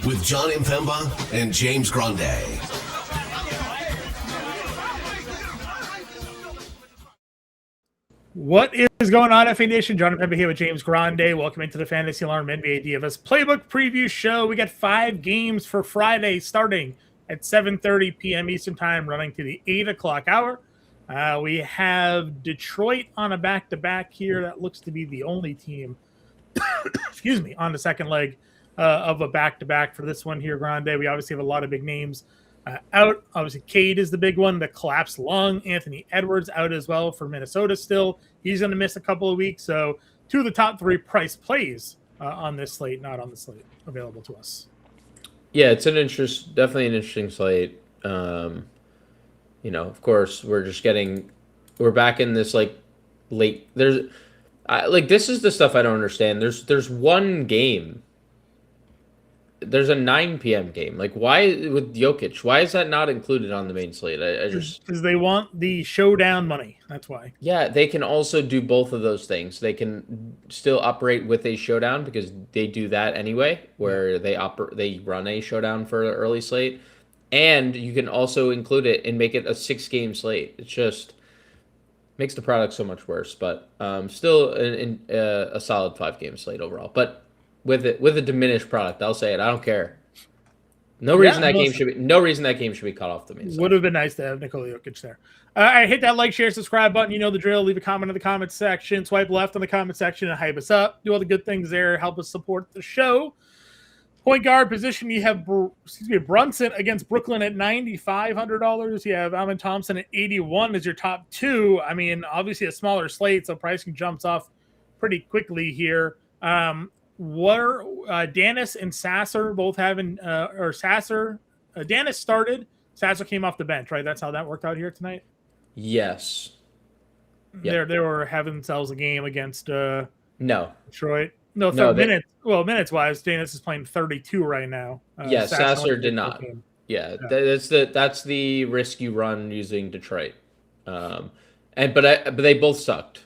with Jon Impemba and James Grande. What is going on, FA Nation? Jon Impemba here with James Grande. Welcome into the Fantasy Alarm NBA DFS Playbook Preview Show. We got 5 games for Friday starting at 7:30 p.m. Eastern Time, running to the 8 o'clock hour. We have Detroit on a back-to-back here. That looks to be the only team, excuse me, on the second leg of a back-to-back for this one here, Grande. We obviously have a lot of big names out. Obviously, Cade is the big one, the collapsed lung. Anthony Edwards out as well for Minnesota still. He's going to miss a couple of weeks. So 2 of the top 3 price plays on this slate, not on the slate, available to us. Yeah, it's definitely an interesting slate. Of course, we're back in this late. This is the stuff I don't understand. There's one game. There's a 9 p.m. game. Why with Jokic? Why is that not included on the main slate? I just because they want the showdown money. That's why. Yeah, they can also do both of those things. They can still operate with a showdown because they do that anyway, where they run a showdown for an early slate, and you can also include it and make it a 6-game slate. It just makes the product so much worse, but still a solid 5-game slate overall. But with a diminished product, I'll say it. I don't care. No reason that game should be cut off the main side. Would have been nice to have Nikola Jokic there. I hit that like, share, subscribe button. You know the drill. Leave a comment in the comment section. Swipe left on the comment section and hype us up. Do all the good things there. Help us support the show. Point guard position, you have Brunson against Brooklyn at $9,500. You have Amen Thompson at $81 as your top 2. I mean, obviously a smaller slate, so pricing jumps off pretty quickly here. Danis and Sasser both having Danis started. Sasser came off the bench, right? That's how that worked out here tonight. Yes. Yep. They were having themselves a game against Detroit. Minutes. Well, minutes wise, Danis is playing 32 right now. Sasser did not. Yeah, that's the risk you run using Detroit. But they both sucked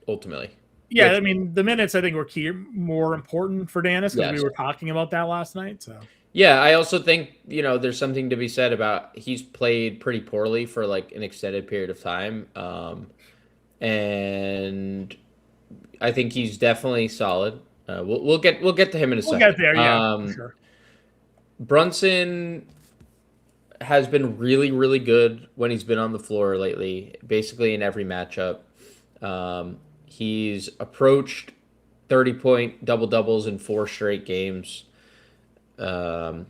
ultimately. Yeah, I mean, the minutes I think were more important for Danis because we were talking about that last night. So yeah, I also think there's something to be said about he's played pretty poorly for an extended period of time, and I think he's definitely solid. We'll get to him in a second. We'll get there, for sure. Brunson has been really, really good when he's been on the floor lately, basically in every matchup. He's approached 30-point double-doubles in 4 straight games. So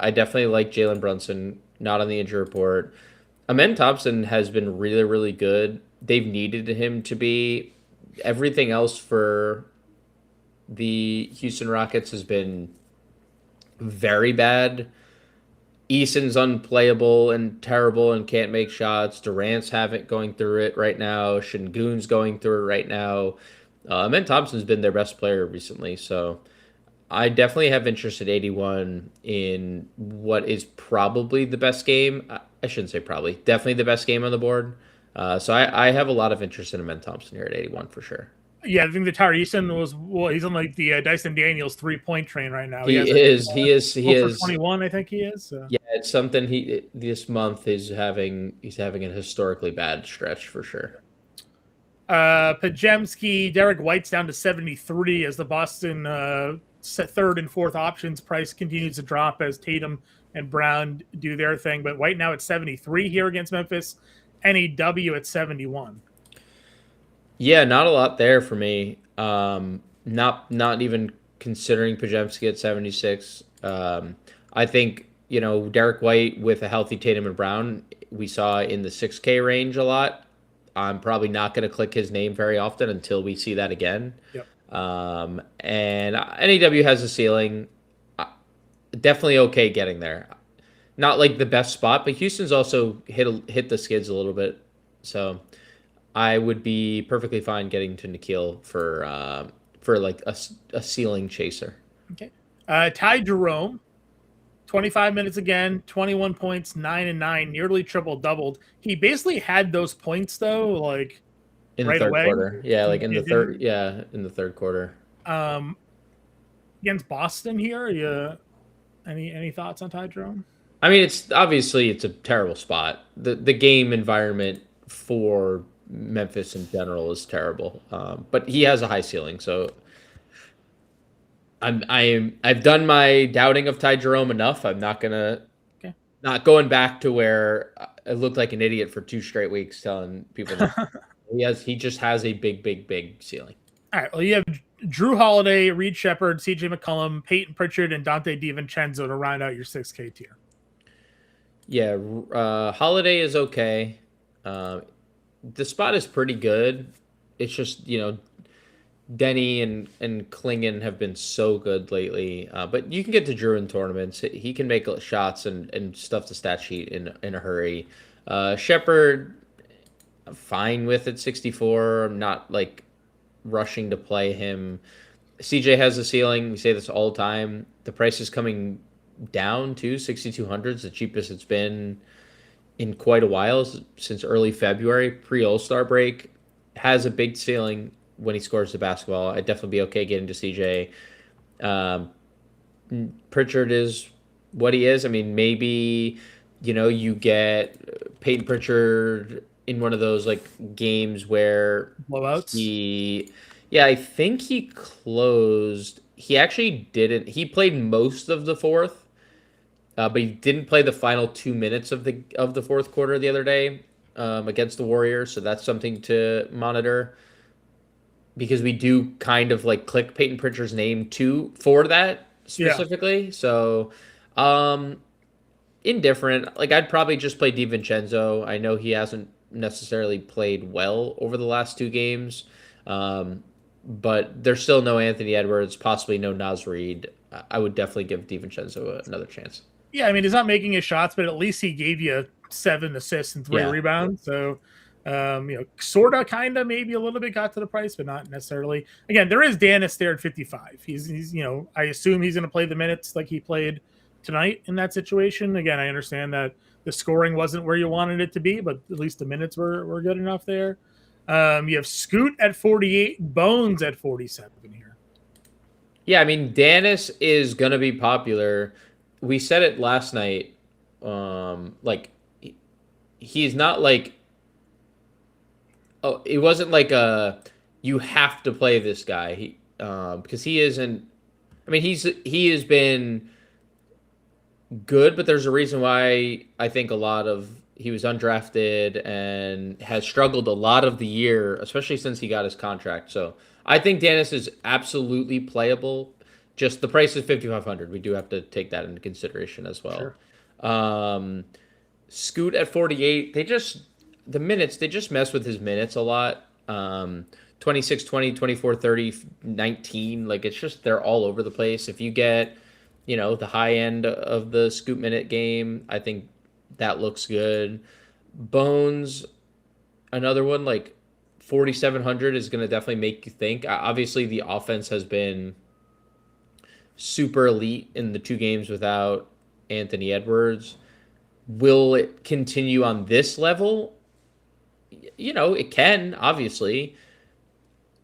I definitely like Jalen Brunson, not on the injury report. Amen Thompson has been really, really good. They've needed him to be. Everything else for the Houston Rockets has been very bad. Eason's unplayable and terrible and can't make shots. Durant's going through it right now. Şengün's going through it right now. Amen Thompson's been their best player recently, so I definitely have interest at 81 in what is probably the best game. I shouldn't say probably. Definitely the best game on the board. So I have a lot of interest in Amen Thompson here at 81 for sure. Yeah, I think the Tyree Eason he's on the Dyson Daniels 3-point train right now. He is 21, I think he is. So. Yeah, it's something this month he's having a historically bad stretch for sure. Pajemski, Derek White's down to 73 as the Boston 3rd and 4th options price continues to drop as Tatum and Brown do their thing. But White now at 73 here against Memphis. NEW at 71. Yeah, not a lot there for me. Not even considering Pajemski at 76. I think, Derek White with a healthy Tatum and Brown, we saw in the 6K range a lot. I'm probably not going to click his name very often until we see that again. Yep. And NEW has a ceiling. Definitely okay getting there. Not the best spot, but Houston's also hit the skids a little bit. So I would be perfectly fine getting to Nikhil for a ceiling chaser. Okay. Ty Jerome, 25 minutes again, 21 points, 9 and 9, nearly triple doubled. He basically had those points though, in right the third away. Quarter. Yeah, in the third quarter. Against Boston here, Any thoughts on Ty Jerome? I mean, it's a terrible spot. The game environment for Memphis in general is terrible. But he has a high ceiling, so I've done my doubting of Ty Jerome enough. I'm Okay. not going back to where I looked like an idiot for 2 straight weeks telling people that he just has a big ceiling. All right. Well, you have Drew Holiday, Reed Shepard, CJ McCollum, Peyton Pritchard, and Dante DiVincenzo to round out your 6K tier. Yeah, Holiday is okay. Uh, the spot is pretty good. It's just, Denny and Klingon have been so good lately. But you can get to Drew in tournaments. He can make shots and stuff the stat sheet in a hurry. Shepard, I'm fine with at 64. I'm not like rushing to play him. CJ has a ceiling. We say this all the time. The price is coming down to 6,200. It's the cheapest it's been in quite a while, since early February, pre All-Star break. Has a big ceiling when he scores the basketball. I'd definitely be okay getting to CJ. Um, Pritchard is what he is. I mean, maybe you get Peyton Pritchard in one of those like games where Blowouts. yeah, I think he closed. He actually didn't. He played most of the fourth, but he didn't play the final 2 minutes of the fourth quarter the other day against the Warriors. So that's something to monitor, because we do kind of like click Peyton Pritchard's name for that Yeah. specifically. So, indifferent. Like I'd probably just play DiVincenzo. I know he hasn't necessarily played well over the last 2 games, but there's still no Anthony Edwards, possibly no Naz Reid. I would definitely give DiVincenzo another chance. Yeah, I mean, he's not making his shots, but at least he gave you 7 assists and 3 Yeah. rebounds. So, sort of, kind of, maybe a little bit got to the price, but not necessarily. Again, there is Danis there at 55. He's I assume he's going to play the minutes like he played tonight in that situation. Again, I understand that the scoring wasn't where you wanted it to be, but at least the minutes were good enough there. You have Scoot at 48, Bones at 47 here. Yeah, I mean, Danis is gonna be popular. We said it last night. Like he's not like, oh, it wasn't like you have to play this guy. Because he isn't. I mean, he has been good, but there's a reason why I think he was undrafted and has struggled a lot of the year, especially since he got his contract. So I think Danis is absolutely playable. Just the price is 5,500. We do have to take that into consideration as well. Sure. Scoot at 48. The minutes, they just mess with his minutes a lot. 26, 20, 24, 30, 19. Like it's just they're all over the place. If you get the high end of the Scoot minute game, I think that looks good. Bones, another one, like 4,700 is going to definitely make you think. Obviously, the offense has been super elite in the 2 games without Anthony Edwards. Will it continue on this level? It can, obviously.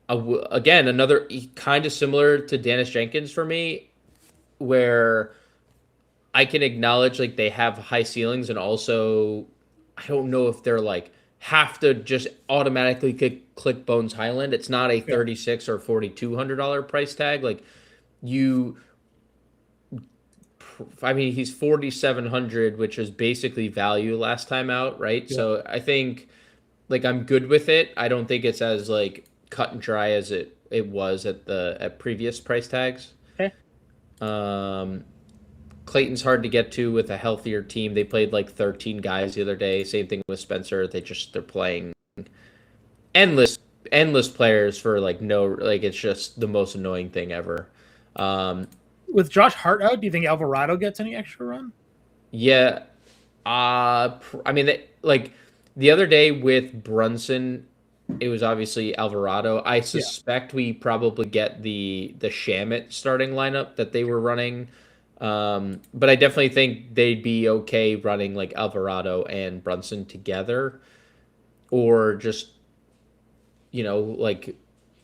Again, another kind of similar to Dennis Jenkins for me, where I can acknowledge like they have high ceilings, and also I don't know if they're like have to just automatically click Bones Highland. It's not a 36 or $4,200 price tag. Like I mean, he's 4,700, which is basically value last time out, right? Yeah. So I think like I'm good with it. I don't think it's as like cut and dry as it was at previous price tags. Okay. Clayton's hard to get to with a healthier team. They played like 13 guys the other day. Same thing with Spencer. They're playing endless players for like it's just the most annoying thing ever. With Josh Hart out, do you think Alvarado gets any extra run? Yeah. I mean, like the other day with Brunson, it was obviously Alvarado. I suspect we probably get the Shamit starting lineup that they were running. But I definitely think they'd be okay running like Alvarado and Brunson together, or just like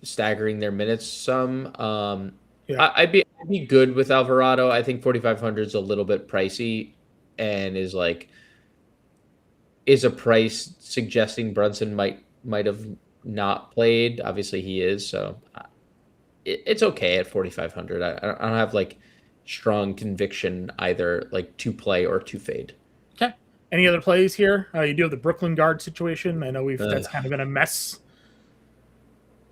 staggering their minutes some. Yeah. I'd be good with Alvarado. I think 4,500 is a little bit pricey, and is a price suggesting Brunson might have not played. Obviously, he is, so it's okay at 4,500. I don't have like strong conviction either, like to play or to fade. Okay. Any other plays here? You do have the Brooklyn guard situation. I know that's Ugh. kind of been a mess.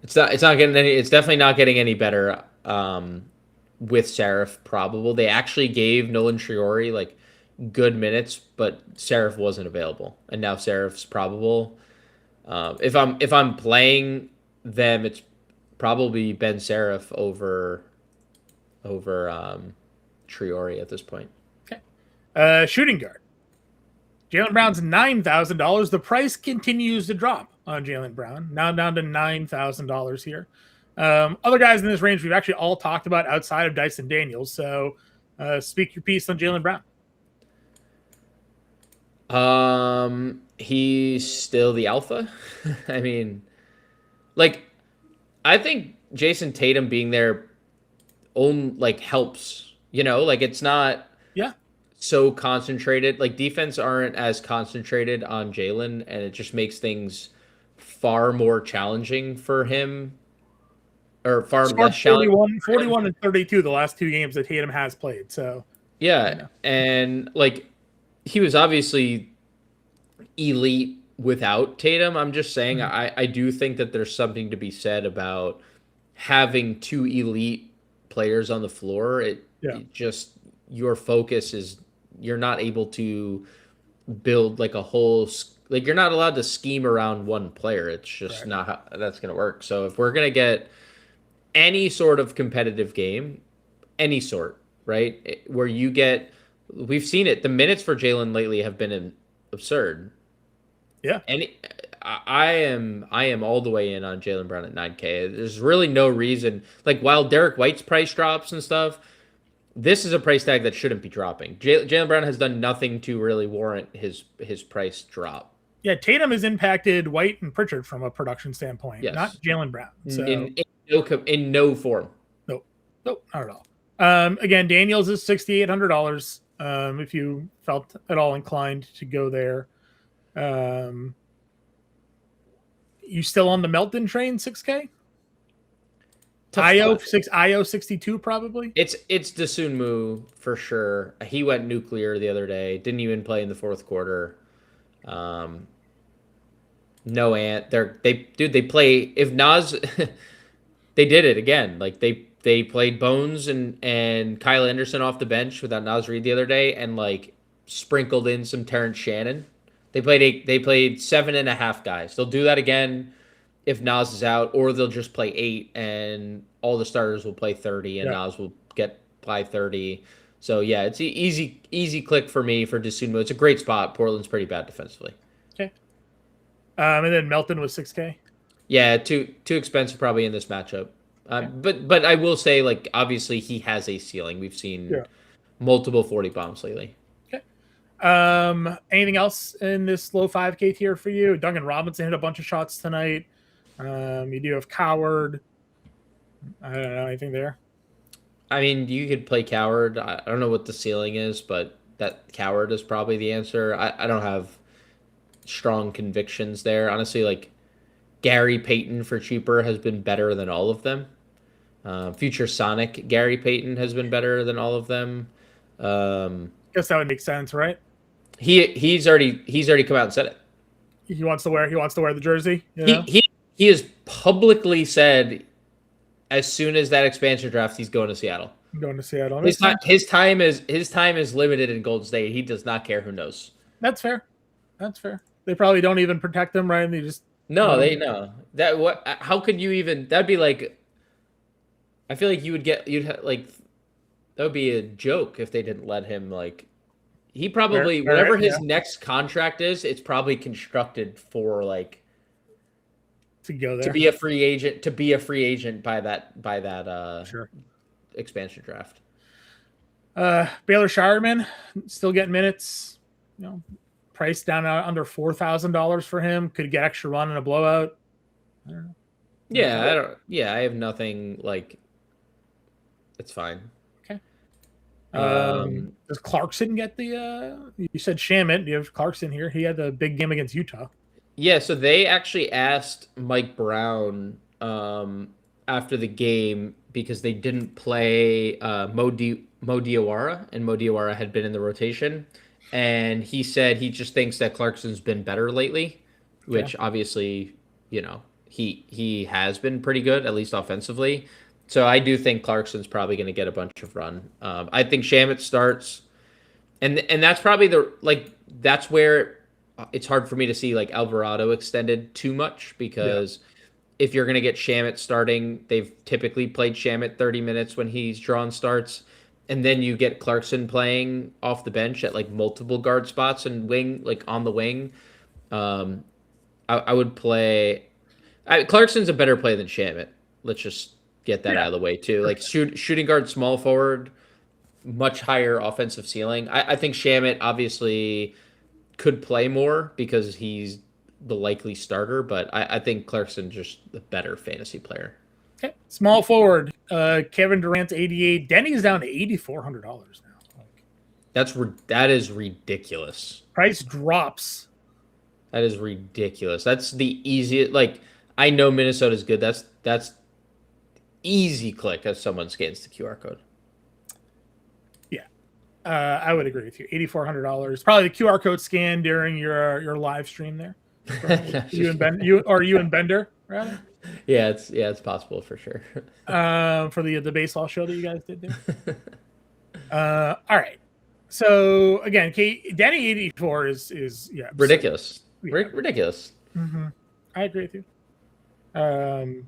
It's not getting any. It's definitely not getting any better. With Serif probable, they actually gave Nolan Triori like good minutes, but Serif wasn't available, and now Serif's probable. If I'm playing them, it's probably Ben Serif over Triori at this point. Okay. Shooting guard. Jaylen Brown's $9,000. The price continues to drop on Jaylen Brown, now down to $9,000 here. Other guys in this range we've actually all talked about outside of Dyson Daniels. So speak your piece on Jaylen Brown. He's still the alpha. I mean, like, I think Jason Tatum being there helps. Like it's not Yeah. so concentrated. Like defense aren't as concentrated on Jalen, and it just makes things far more challenging for him, or far Scored less challenging. 41 and 32 the last two games that Tatum has played. So Yeah, and like he was obviously elite without Tatum. I'm just saying, I do think that there's something to be said about having two elite players on the floor. It just your focus is you're not able to build like a whole like you're not allowed to scheme around one player. It's just not how that's going to work. So if we're going to get any sort of competitive game, any sort, right, where we've seen it. The minutes for Jalen lately have been absurd. Yeah. And I am all the way in on Jaylen Brown at 9K. There's really no reason. Like while Derek White's price drops and stuff, this is a price tag that shouldn't be dropping. Jaylen Brown has done nothing to really warrant his price drop. Yeah, Tatum has impacted White and Pritchard from a production standpoint, not Jaylen Brown. So in no form. Nope, not at all. Again, Daniels is $6,800. If you felt at all inclined to go there. You still on the Melton train? 6K. IO 62 probably. It's Desunmu for sure. He went nuclear the other day. Didn't even play in the fourth quarter. No Ant. They play if Nas. They did it again. Like they played Bones and Kyle Anderson off the bench without Nas Reed the other day, and like sprinkled in some Terrence Shannon. They played 7.5 guys. They'll do that again if Nas is out, or they'll just play 8 and all the starters will play 30 and Nas will play 30. So yeah, it's easy click for me for Desunmu. It's a great spot. Portland's pretty bad defensively. Okay. And then Melton was 6K. Yeah, too expensive probably in this matchup. But I will say, like, obviously he has a ceiling. We've seen multiple 40 bombs lately. Anything else in this low 5K tier for you? Duncan Robinson hit a bunch of shots tonight. You do have Coward. I don't know anything there. I mean, you could play Coward. I don't know what the ceiling is, but that Coward is probably the answer. I don't have strong convictions there. Honestly, like Gary Payton for cheaper has been better than all of them. Future Sonic Gary Payton has been better than all of them. Guess that would make sense, right? He's already come out and said it. He wants to wear the jersey. He has publicly said as soon as that expansion draft, he's going to Seattle. His time is limited in Golden State. He does not care who knows. That's fair. They probably don't even protect him, right? They just they know that. What? How could you even? That'd be like. I feel like that would be a joke if they didn't let him like. He probably whatever his next contract is, it's probably constructed for like. To go there to be a free agent by that expansion draft. Baylor Shireman still getting minutes, price down under $4,000 for him. Could get extra run in a blowout. I don't know. I have nothing like It's fine. Okay. Um, Does Clarkson get the? You said Shamit. You have Clarkson here. He had the big game against Utah. Yeah, so they actually asked Mike Brown after the game because they didn't play Mo Diawara, and Mo Diawara had been in the rotation. And he said he just thinks that Clarkson's been better lately, Okay. which obviously, he has been pretty good, at least offensively. So I do think Clarkson's probably going to get a bunch of run. I think Shamit starts, and that's probably that's where it's hard for me to see like Alvarado extended too much because if you're going to get Shamit starting, they've typically played Shamit 30 minutes when he's drawn starts. And then you get Clarkson playing off the bench at like multiple guard spots and wing, like on the wing. Um, I would play. Clarkson's a better play than Shamit. Let's just get that out of the way too. Like shooting guard, small forward, much higher offensive ceiling. I think Shamit obviously could play more because he's the likely starter, but I think Clarkson's just the better fantasy player. Okay. Small forward. Kevin Durant's 88. Denny's down to $8,400 now. That is ridiculous. Price drops. That is ridiculous. That's the easiest. Like I know Minnesota's good. That's easy click as someone scans the QR code. Yeah, I would agree with you. $8,400. Probably the QR code scan during your live stream there. You and Bender, rather. Yeah, it's possible for sure. For the baseball show that you guys did there. All right. So again, Danny 84 is ridiculous. Yeah. Ridiculous. Mm-hmm. I agree with you.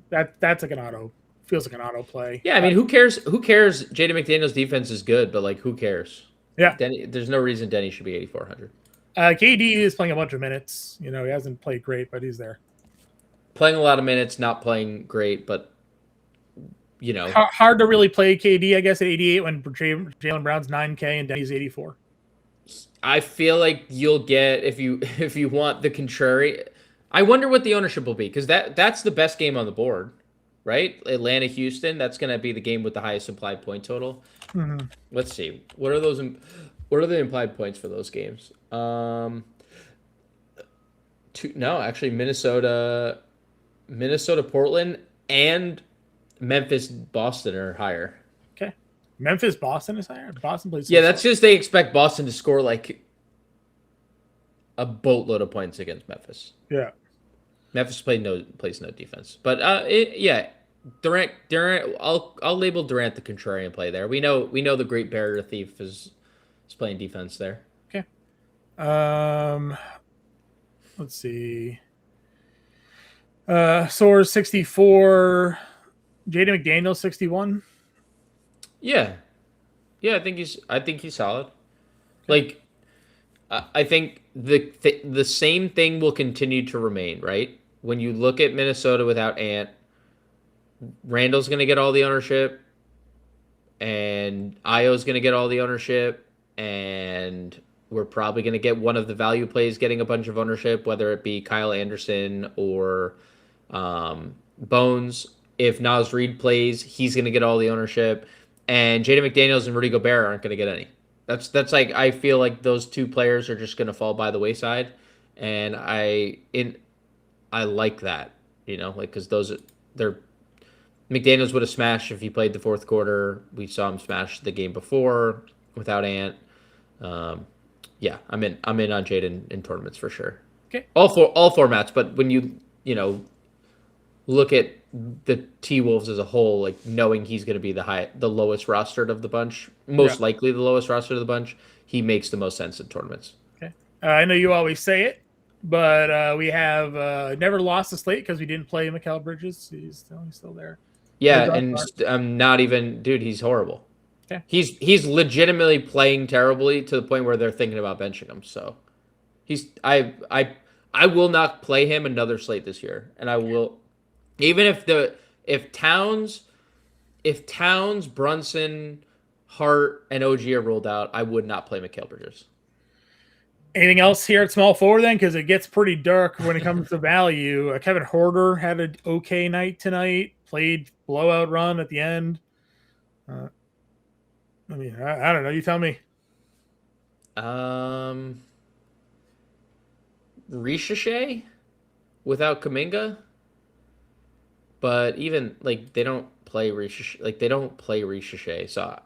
That's like an auto. Feels like an auto play. Yeah, I mean, who cares? Who cares? Jaden McDaniel's defense is good, but like, who cares? Yeah, there's no reason Denny should be 8,400. KD is playing a bunch of minutes. He hasn't played great, but he's there. Playing a lot of minutes, not playing great, but hard to really play KD. I guess at 88 when Jaylen Brown's 9K and Denny's 84. I feel like you'll get if you want the contrary. I wonder what the ownership will be because that's the best game on the board, right? Atlanta Houston. That's going to be the game with the highest implied point total. Mm-hmm. Let's see. What are the implied points for those games? Actually, Minnesota, Portland, and Memphis, Boston are higher. Okay. Memphis, Boston is higher. Boston plays. Yeah, that's just they expect Boston to score like a boatload of points against Memphis. Yeah. Memphis plays no defense, but Durant. I'll label Durant the contrarian play there. We know the Great Barrier Thief is playing defense there. Okay. Let's see. Soares 64. Jaden McDaniel 61. Yeah. I think he's solid. Like, I think the same thing will continue to remain, right? When you look at Minnesota without Ant, Randall's going to get all the ownership, and Io's going to get all the ownership, and we're probably going to get one of the value plays getting a bunch of ownership, whether it be Kyle Anderson or Bones. If Naz Reid plays, he's going to get all the ownership, and Jaden McDaniels and Rudy Gobert aren't going to get any. That's like I feel like those two players are just going to fall by the wayside, and I like that, because they're McDaniels would have smashed if he played the fourth quarter. We saw him smash the game before without Ant. Yeah, I'm in on Jaden in tournaments for sure. Okay, all formats, but when you look at the T-Wolves as a whole, like knowing he's going to be the lowest rostered of the bunch, most likely the lowest rostered of the bunch, he makes the most sense in tournaments. Okay, I know you always say it, but we have never lost a slate because we didn't play Mikal Bridges. He's still there. Yeah, and I'm not even, dude. He's horrible. Okay, he's legitimately playing terribly to the point where they're thinking about benching him. So I will not play him another slate this year, and I will. Even if Towns, Brunson, Hart, and OG are ruled out, I would not play Mikal Bridges. Anything else here at small forward then? Because it gets pretty dark when it comes to value. Kevin Huerter had an okay night tonight. Played blowout run at the end. I mean, I don't know. You tell me. Ricochet without Kaminga, but even like they don't play Ricochet. Like they don't play Ricochet, so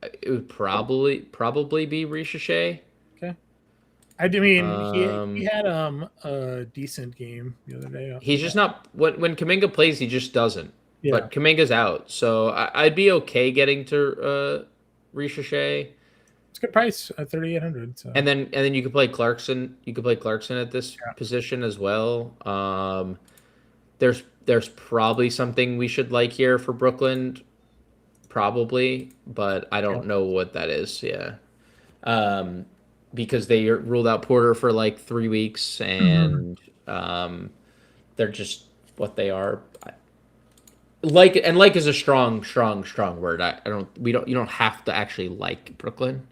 it would probably be Ricochet. Okay. I mean, he Um, had a decent game the other day. he's just not when Kaminga plays, he just doesn't. Yeah, But Kaminga's out, so I'd be okay getting to Ricochet. it's a good price at 3,800. So And then you could play Clarkson. You could play Clarkson at this yeah. position as well. There's probably something we should like here for Brooklyn, probably, but I Yeah. don't know what that is. Yeah, because they ruled out Porter for like 3 weeks, Mhm. and they're just what they are. Like is a strong word. I don't we don't you don't have to actually like Brooklyn.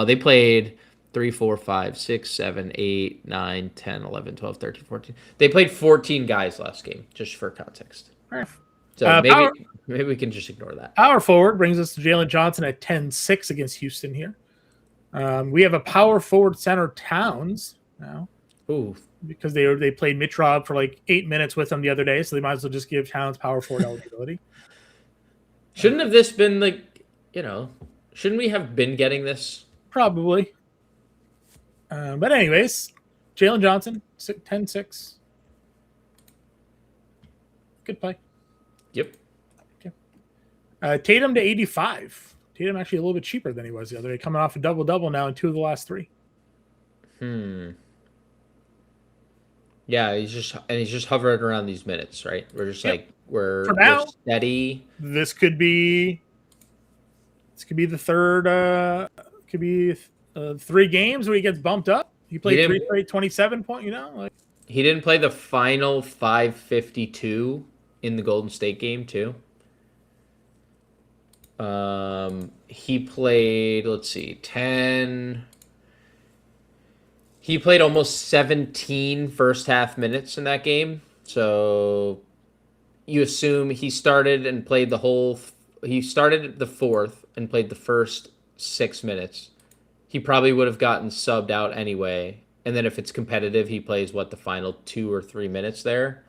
They played 3, 4, 5, 6, 7, 8, 9, 10, 11, 12, 13, 14. They played 14 guys last game, just for context. All right. So Power maybe we can just ignore that. power forward brings us to Jalen Johnson at 10-6 against Houston here. We have a power forward center Towns now Ooh, because they played Mitch Rob for like 8 minutes with him the other day, so they might as well just give Towns power forward eligibility. shouldn't have this been like shouldn't we have been getting this? Probably. But anyways, Jalen Johnson, 10-6. Good play. Yep. Tatum to 85. Tatum actually a little bit cheaper than he was the other day, coming off a double-double now in 2 of the last 3. Yeah, he's just hovering around these minutes, right? We're just Yep. like we're For now, steady. this could be the third could be 3 games where he gets bumped up. He played didn't- 3 straight 27 point, like He didn't play the final 552 in the Golden State game too. He played, let's see, 10. He played almost 17 first half minutes in that game. So you assume he started and played he started the fourth and played the first 6 minutes. He probably would have gotten subbed out anyway. And then if it's competitive, he plays the final 2 or 3 minutes there.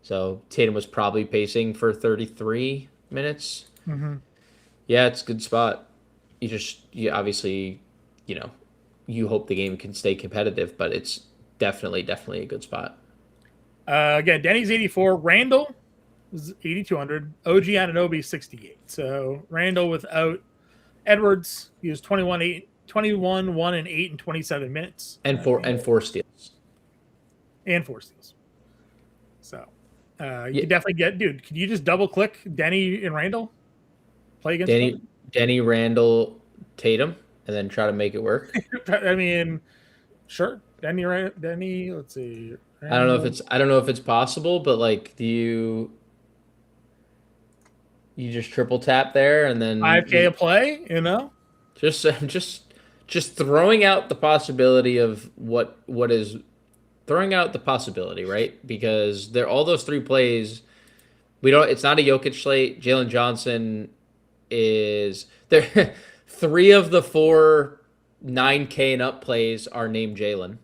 So Tatum was probably pacing for 33 minutes. mm-hmm. Yeah, it's a good spot. You obviously, you hope the game can stay competitive, but it's definitely a good spot. Again, Denny's 84. Randall is 8,200. OG Anunoby 68. So Randall without Edwards, he was 21, 1 and 8 in 27 minutes. And 4 steals. And 4 steals. So you can definitely dude, can you just double click Denny and Randall? Play against Denny, Randall, Tatum, and then try to make it work. I mean, sure. Denny, let's see. Randall. I don't know if it's possible, but like, do you just triple tap there and then 5K a play, just throwing out the possibility of what is throwing out the possibility, right? Because all those 3 plays, it's not a Jokic slate. Jalen Johnson is there. 3 of the 4 9K and up plays are named Jalen,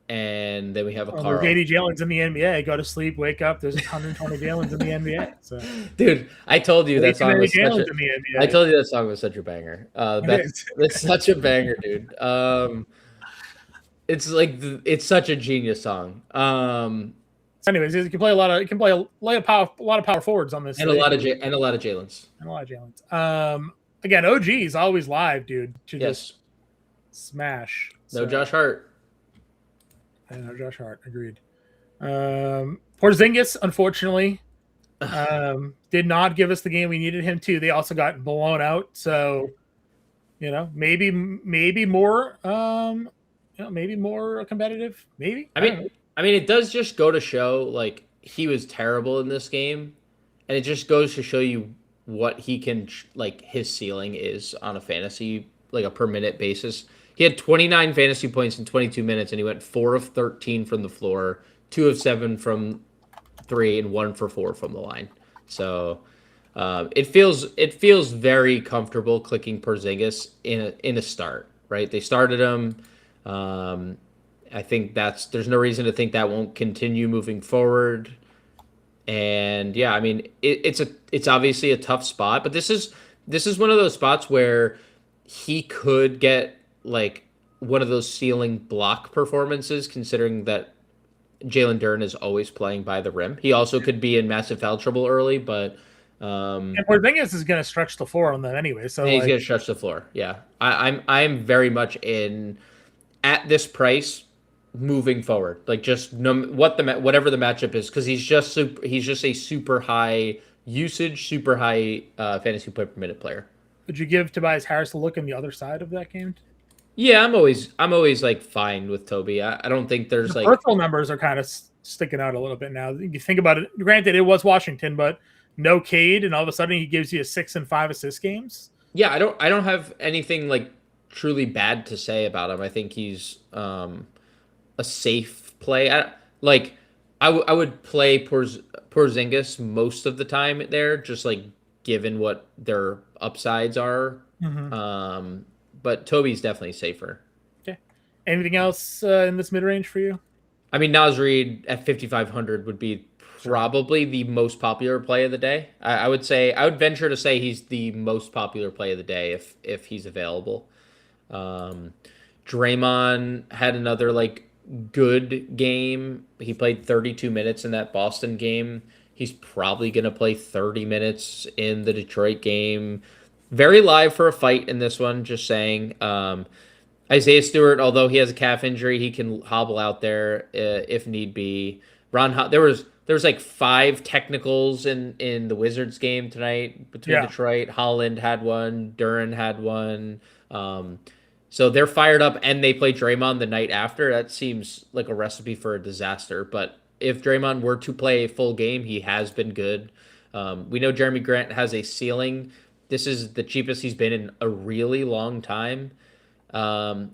and then we have a Carl. There's 80 Jalen's in the NBA. Go to sleep, wake up. There's 120 Jalen's in the NBA. So. Dude, I told you that song was I told you that song was such a banger. It's such a banger, dude. It's like it's such a genius song. Anyways, you can play a lot of power forwards on this, and a lot of Jalen's. Again, OG is always live, dude. Just smash. No Josh Hart. I know Josh Hart. Agreed. Porzingis, unfortunately, did not give us the game we needed him to. They also got blown out. So, maybe more. Maybe more competitive. Maybe. I mean, it does just go to show, like, he was terrible in this game, and it just goes to show you what he can, like, his ceiling is on a fantasy, like, a per minute basis. He had 29 fantasy points in 22 minutes, and he went 4 of 13 from the floor, 2 of 7 from 3, and 1 for 4 from the line. So, It feels very comfortable clicking Porzingis in a start, right? They started him. I think there's no reason to think that won't continue moving forward. And yeah, I mean it's obviously a tough spot, but this is one of those spots where he could get like one of those ceiling block performances, considering that Jalen Duren is always playing by the rim. He also could be in massive foul trouble early, but And Porzingis is going to stretch the floor on them anyway. So he's gonna stretch the floor. Yeah, I'm very much in at this price moving forward. Like just whatever the matchup is, because he's just a super high usage, super high fantasy point per minute player. would you give Tobias Harris a look on the other side of that game? Yeah, I'm always like fine with Toby. I don't think there's The like peripheral numbers are kind of sticking out a little bit now. You think about it. Granted, it was Washington, but no Cade, and all of a sudden he gives you a 6 and 5 assist games. yeah, I don't have anything like truly bad to say about him. I think he's a safe play. I would play Porzingis most of the time there, just like given what their upsides are. But Toby's definitely safer. Okay. Anything else in this mid range for you? I mean, Nas Reed at 5,500 would be probably the most popular play of the day. I would venture to say he's the most popular play of the day if he's available. Draymond had another like good game. He played 32 minutes in that Boston game. He's probably going to play 30 minutes in the Detroit game. Very live for a fight in this one, just saying. Isaiah Stewart, although he has a calf injury, he can hobble out there if need be. There was like 5 technicals in the Wizards game tonight between Detroit. Holland had one, Duren had one. So they're fired up, and they play Draymond the night after. That seems like a recipe for a disaster. But if Draymond were to play a full game, he has been good. We know Jeremy Grant has a ceiling. This is the cheapest he's been in a really long time. I'd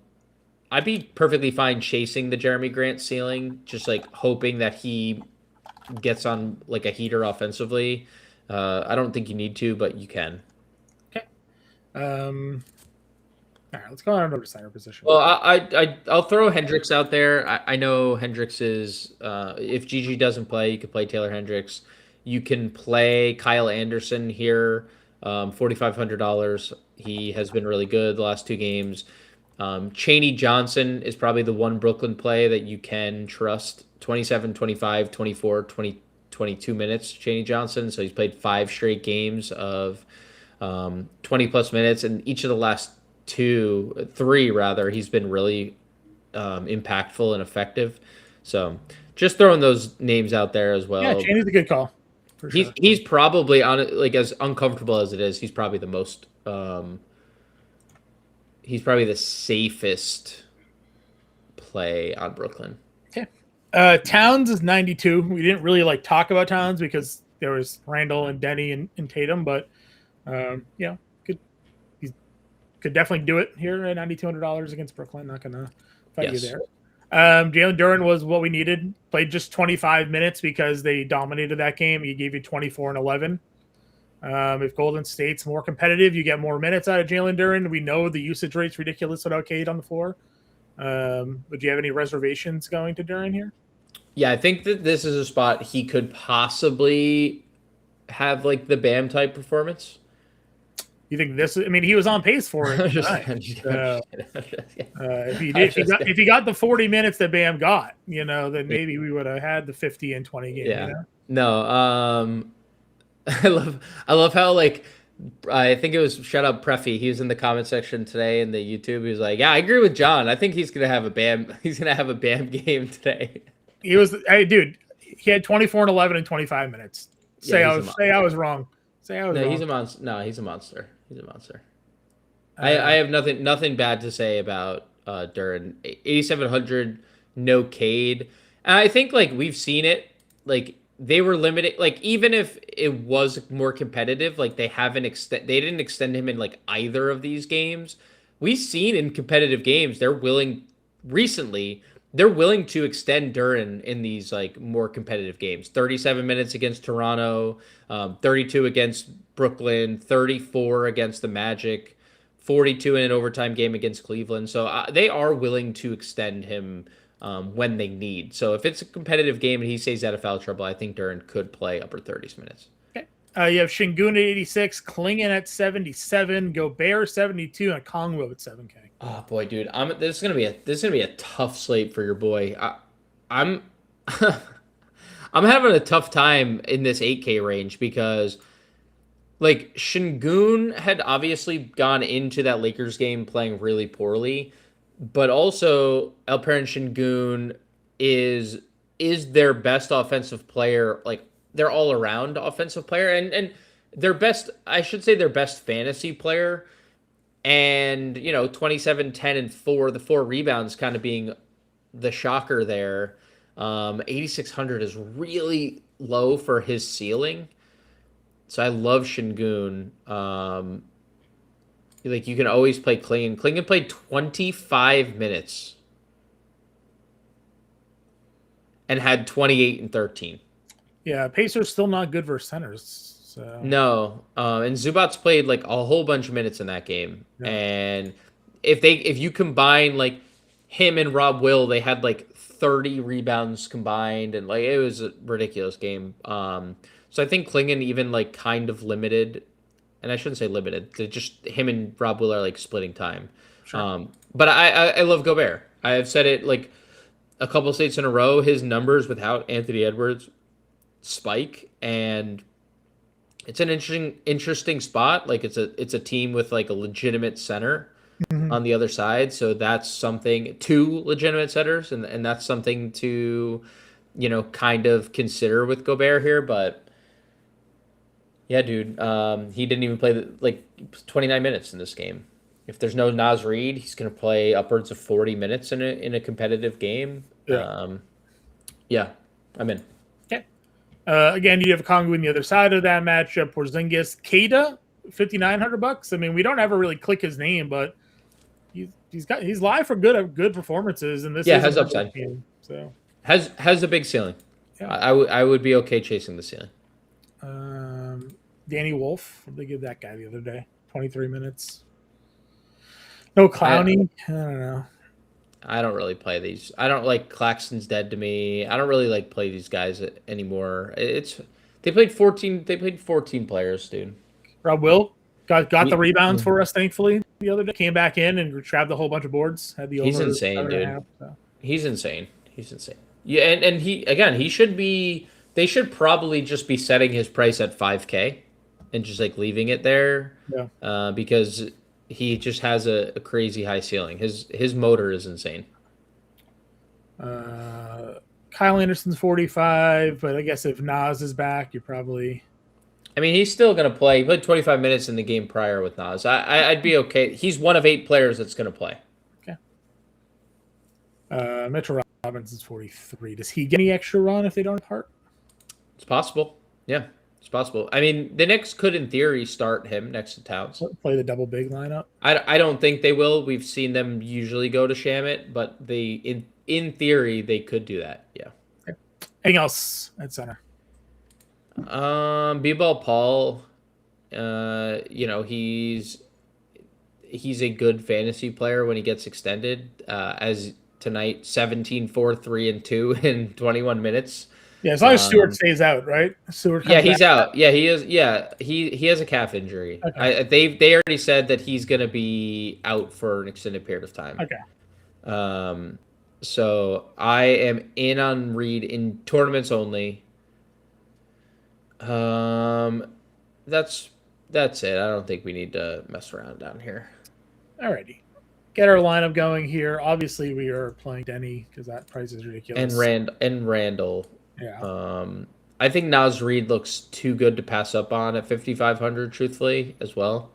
be perfectly fine chasing the Jeremy Grant ceiling, just like hoping that he gets on like a heater offensively. I don't think you need to, but you can. Okay. All right, let's go on over to center position. Well, I'll throw Hendricks out there. I know Hendricks is if Gigi doesn't play, you could play Taylor Hendricks. You can play Kyle Anderson here, $4,500. He has been really good the last 2 games. Chaney Johnson is probably the one Brooklyn play that you can trust. 27, 25, 24, 20, 22 minutes, Chaney Johnson. So he's played 5 straight games of 20 plus minutes, and each of the last 3 rather, he's been really impactful and effective. So just throwing those names out there as well. Yeah, Chaney's a good call. For sure. He's probably on like as uncomfortable as it is. He's probably the most. He's probably the safest play on Brooklyn. Okay. Towns is 92. We didn't really like talk about Towns because there was Randall and Denny and Tatum, but could definitely do it here at $9,200 against Brooklyn. Not gonna fight you there. Jalen Duren was what we needed. Played just 25 minutes because they dominated that game. He gave you 24 and 11. If Golden State's more competitive, you get more minutes out of Jalen Duren. We know the usage rate's ridiculous without Cade on the floor. But do you have any reservations going to Duren here? Yeah, I think that this is a spot he could possibly have like the Bam type performance. You think this? I mean, he was on pace for it. If he got the 40 minutes that Bam got, then maybe we would have had the 50 and 20 game. Yeah. No. I love how like I think it was shout out Preffy. He was in the comment section today in the YouTube. He was like, "Yeah, I agree with John. I think he's gonna have a Bam. He's gonna have a Bam game today." He was, hey, dude. He had 24 and 11 in 25 minutes. I was wrong. No, he's a monster. No, he's a monster. He's a monster. I have nothing bad to say about Duren. 8,700, no Cade. And I think like we've seen it. Like they were limited. Like even if it was more competitive, like they didn't extend him in like either of these games. We've seen in competitive games they're willing recently they're willing to extend Duran in these like more competitive games. 37 minutes against Toronto, 32 against Brooklyn, 34 against the Magic, 42 in an overtime game against Cleveland. So they are willing to extend him when they need. So if it's a competitive game and he stays out of foul trouble, I think Duran could play upper 30s minutes. Okay. You have Şengün at 86, Klingon at 77, Gobert 72, and Kongwu at 7K. Oh boy, dude, this is gonna be a tough slate for your boy. I'm I'm having a tough time in this 8K range because like Şengün had obviously gone into that Lakers game playing really poorly, but also Alperen Şengün is their best offensive player, like their all around offensive player, and their best, I should say their best fantasy player. And, 27, 10, and 4, the 4 rebounds kind of being the shocker there. 8,600 is really low for his ceiling. So I love Şengün. Like, you can always play Klingon. Klingon played 25 minutes and had 28 and 13. Yeah, Pacers still not good versus centers. So. No, and Zubac's played like a whole bunch of minutes in that game, Yeah. and if you combine like him and Rob Will, they had like 30 rebounds combined, and like it was a ridiculous game. So I think Klingon even like kind of limited, and I shouldn't say limited. Just him and Rob Will are like splitting time. Sure. But I love Gobert. I have said it like a couple states in a row. His numbers without Anthony Edwards spike, and it's an interesting spot. Like it's a team with like a legitimate center on the other side. So that's something, 2 legitimate centers, and that's something to, kind of consider with Gobert here. But yeah, dude, he didn't even play like 29 minutes in this game. If there's no Naz Reid, he's going to play upwards of 40 minutes in a competitive game. Yeah. Yeah, I'm in. Again, you have Kongwu on the other side of that matchup. Porzingis, Keita, $5,900. I mean, we don't ever really click his name, but he's live for good performances, and this has upside. Game, so has a big ceiling. Yeah. I would be okay chasing the ceiling. Danny Wolf, what did they give that guy the other day? 23 minutes. No Clowney. I don't know. I don't really play these. I don't like Claxton's dead to me. I don't really like play these guys anymore. They played 14 players, dude. Rob Will got the rebounds for us, thankfully, the other day. Came back in and grabbed a whole bunch of boards. He's insane, dude. He's insane. Yeah, and he should be, they should probably just be setting his price at 5K and just like leaving it there. Yeah. Because he just has a crazy high ceiling. His motor is insane. Kyle Anderson's 45, but I guess if Nas is back, you're probably... I mean, he's still going to play. He played 25 minutes in the game prior with Nas. I'd be okay. He's one of 8 players that's going to play. Okay. Mitchell Robinson's 43. Does he get any extra run if they don't part? It's possible. Yeah. It's possible. I mean, the Knicks could, in theory, start him next to Towns. Play the double big lineup. I don't think they will. We've seen them usually go to Shamit, but in theory they could do that. Yeah. Okay. Anything else at center? B-Ball Paul. He's a good fantasy player when he gets extended. As tonight, 17, 4, 3, and 2 in 21 minutes. Yeah, as long as Stewart stays out, right? Stewart. Yeah, he's out. Yeah, he is. Yeah, he has a calf injury. Okay. They already said that he's going to be out for an extended period of time. Okay. So I am in on Reed in tournaments only. That's it. I don't think we need to mess around down here. Alrighty. Get our lineup going here. Obviously, we are playing Denny because that price is ridiculous. And Randall. Yeah. I think Naz Reid looks too good to pass up on at 5,500, truthfully, as well.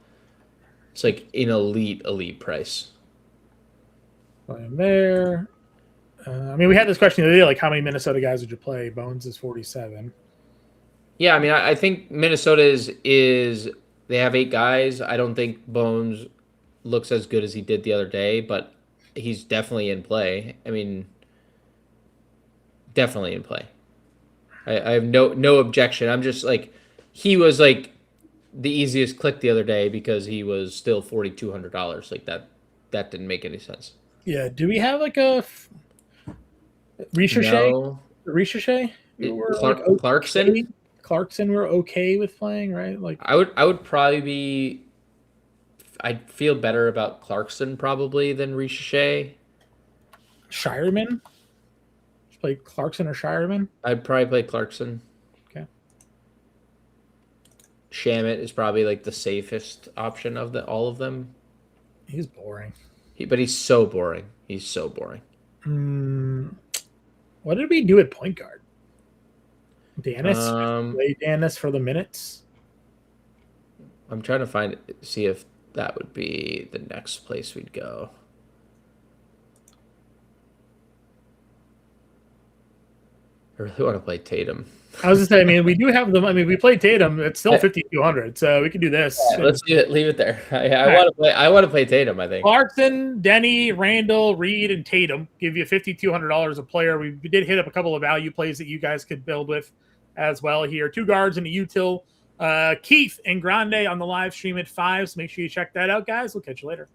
It's like an elite price. Play him there. I mean, we had this question the other day, like how many Minnesota guys would you play? Bones is 47. Yeah, I mean, I think Minnesota is they have 8 guys. I don't think Bones looks as good as he did the other day, but he's definitely in play. I mean, Definitely in play. I have no objection. I'm just like, he was like the easiest click the other day because he was still $4,200. Like that didn't make any sense. Yeah. Do we have like a Ricochet? No, Ricochet? We're like Clarkson. okay. Clarkson, we're okay with playing, right? Like I would probably be. I'd feel better about Clarkson probably than Ricochet. Shireman. Just play Clarkson or Shireman. I'd probably play Clarkson. Okay. Shamit is probably like the safest option of all of them. He's boring. But he's so boring. He's so boring. What did we do at point guard? Dennis? Um, Play Dennis for the minutes. I'm trying to see if that would be the next place we'd go. I really want to play Tatum. I was just saying, I mean, we do have them. I mean, we played Tatum. It's still 5,200, so we can do this. Yeah, let's do it. Leave it there. I want to play. I want to play Tatum. I think Clarkson, Denny, Randall, Reed, and Tatum give you $5,200 a player. We did hit up a couple of value plays that you guys could build with as well here. 2 guards and a util. Keith and Grande on the live stream at 5. So make sure you check that out, guys. We'll catch you later.